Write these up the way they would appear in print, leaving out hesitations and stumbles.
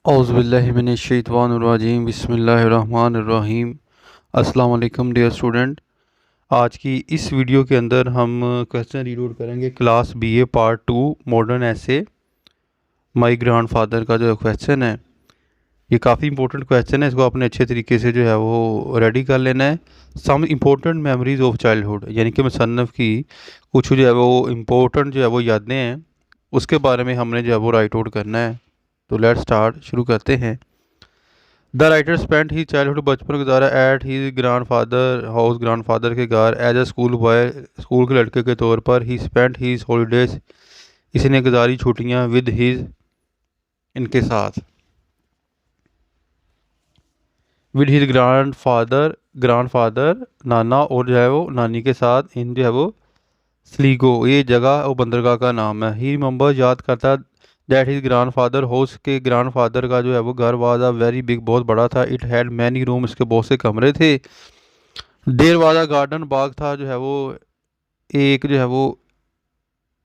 औज़ुबिल्लाहिमिनश्शैतानिर्रजीम बिस्मिल्लाहिर्रहमानिर्रहीम। अस्सलाम वालेकुम डियर स्टूडेंट। आज की इस वीडियो के अंदर हम क्वेश्चन रीड आउट करेंगे क्लास बीए पार्ट 2 मॉडर्न ऐसे माय ग्रैंडफादर का जो क्वेश्चन है। ये काफ़ी इंपॉर्टेंट क्वेश्चन है, इसको आपने अच्छे तरीके से जो है वो रेडी कर लेना है। Some important memories of childhood, यानी कि मुसन्नफ़ की कुछ जो है वो इम्पोर्टेंट जो है वो यादें हैं, उसके बारे में हमने जो है वो राइट आउट करना है। तो लेट्स स्टार्ट, शुरू करते हैं। The writer spent he childhood, बचपन गुजारा at he grandfather house, grandfather के घर as a school boy, school के लड़के के तौर पर। ही स्पेंट हीज हॉलीडेज, इसने गुजारी छुट्टियां विद हीज, इनके साथ, विद हीज ग्रैंडफादर, ग्रैंडफादर नाना और जो है वो नानी के साथ, इन जो है वो स्लीगो, ये जगह और बंदरगाह का नाम है। ही रिमेंबर, याद करता, दैट हिज ग्रैंडफादर हाउस, के ग्रैंडफादर का जो है वो घर वाज अ वेरी बिग, बहुत बड़ा था। इट हैड मैनी रूम, इसके बहुत से कमरे थे। देयर वाज अ गार्डन, बाग था जो है वो, एक जो है वो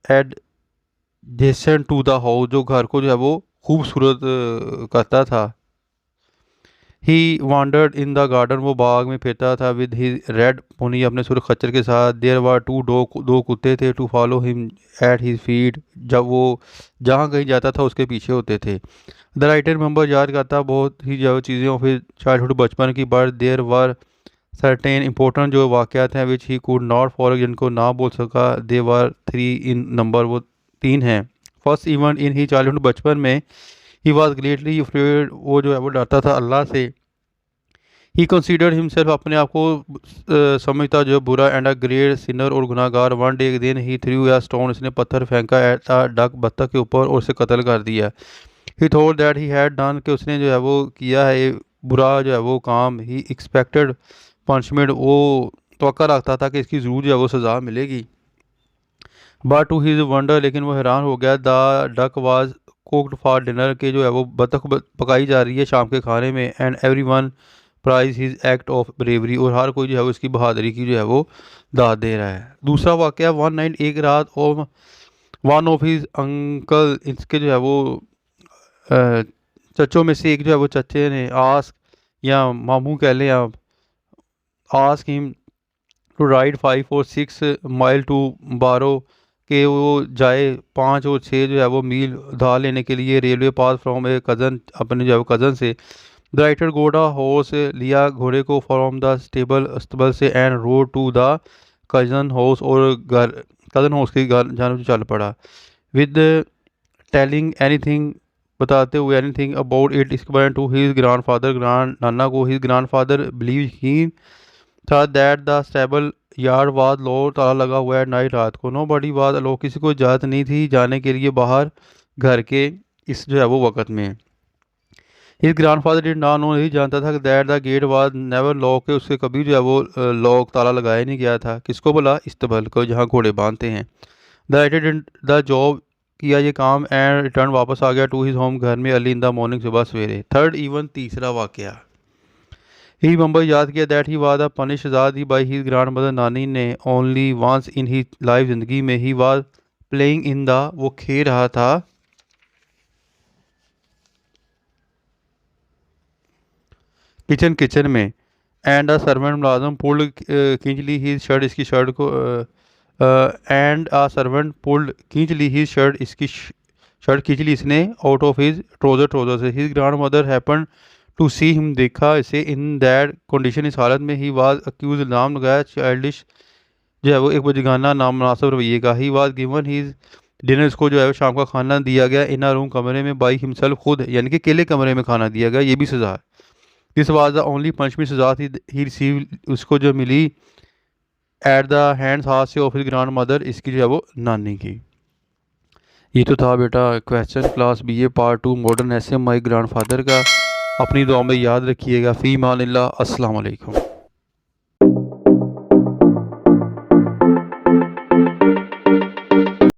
एडजेसेंट टू द हाउस, जो घर को जो है वो खूबसूरत करता था। ही वांडर्ड इन द गार्डन, वो बाग में फिरता था। विद हिज रेड पोनी, अपने सुर्ख खच्चर के साथ। देयर वर टू डॉग, दो कुत्ते थे। To follow him at his feet, जब वो जहाँ कहीं जाता था उसके पीछे होते थे। द राइटर मेंबर, याद करता बहुत ही जो चीज़ें ऑफ हिज चाइल्डहुड, बचपन की। But there were certain important जो वाक़यात हैं which he could not forget, जिनको ना बोल सका। दे वर 3 इन नंबर, वो 3 हैं। First event in he childhood, बचपन में। ही वॉज ग्रेटली अफ्रेड, वो जो है वो डरता था अल्लाह से। ही कंसीडर्ड हिमसेल्फ, अपने आप को समझता जो बुरा, एंड अ ग्रेट सिनर, और गुनाहगार। वन डे, एक दिन, ही थ्रू या स्टोन, इसने पत्थर फेंका एट अ डक, बत्तख के ऊपर, और उसे कत्ल कर दिया। ही thought that he had done, कि उसने जो है वो किया है ये बुरा जो है वो काम। ही एक्सपेक्टेड पनिशमेंट, वो तवक्का रखता था कि इसकी ज़रूर जो है वो सज़ा मिलेगी। बट टू हिज वंडर, लेकिन वो हैरान हो गया। The duck was cooked for dinner, के जो है वो बतख पकाई जा रही है शाम के खाने में। And everyone prize his act of bravery, और हर कोई जो है वो इसकी बहादुरी की जो है वो दाद दे रहा है। दूसरा वाक़या, वन नाइट, एक रात, और वन ऑफ हिज अंकल, इसके जो है वो चचों में से एक जो है वो चचे ने, आस्क, या मामू कह लें आप, आस्क हिम टू राइड 5 और 6 माइल टू बारो, के वो जाए 5 और 6 जो है वो मील उधार लेने के लिए railway pass from A cousin, अपने जो है वो कज़न से। द राइटर गोड अ हॉर्स, लिया घोड़े को फ्रॉम द स्टेबल, अस्तबल से। And rode to the cousin house, और घर कज़न हाउस के घर जाने चल पड़ा। विद टेलिंग एनीथिंग, बताते हुए, एनीथिंग अबाउट इट, इसके बारे में, to his grand father, grand नाना को। His grand father believe he था that the stable yard was lock, ताला लगा हुआ है नाइट, रात को। नो बडी वाज अलो, किसी को इजाज़त नहीं थी जाने के लिए बाहर घर के इस जो है वो वक़्त में। His grandfather did not know, नहीं जानता था कि that the gate was never lock, के उससे कभी जो है वो लॉक, ताला लगाया नहीं गया था। किसको बोला? इस्तबल को, जहाँ घोड़े बांधते हैं। The writer did the job, किया ये काम। एंड रिटर्न, वापस आ गया। टू हिज होम, घर में। अर्ली इन द मॉर्निंग, सुबह सवेरे। थर्ड इवन, तीसरा वाक़या। ही मुंबई, याद किया, दैट ही वाज पनिश, सजा दी बाई ही ग्रैंड मदर, नानी ने। Only once in he life, जिंदगी में। He was playing in the, वो खेल रहा था किचन में। एंड अ सर्वेंट, मुलाजम, पुल्ड, खींच ली ही शर्ट, इसकी शर्ट को। एंड अ सर्वेंट पुल्ड, खींच ली ही शर्ट, इसकी शर्ट खींच ली इसने, out of his trousers, trousers से। His grand mother happen to see him, देखा इसे। इन दैट कंडीशन, इस हालत में। ही वाज अक्यूज, इल्ज़ाम लगाया। चाइल्डिश, जो है वो एक बचगाना, नामनासिब रवैये का। He was given his dinner, इसको जो है वो शाम का खाना दिया गया। इन अ रूम, कमरे में। बाई हिमसेल्फ, खुद, यानी कि अकेले कमरे में खाना दिया गया, ये भी सज़ा है। This was the only punishment, सज़ा थी ही रिसीव, उसको जो मिली, एट द हैंड्स, हाथ से, ऑफ हिज ग्रैंड मदर, इसकी जो है वो नानी की। ये तो था बेटा question class BA part 2 modern ऐसे माय ग्रैंडफादर का। अपनी दुआ में याद रखिएगा। फ़ी मान अल्लाह, अस्सलाम वालेकुम।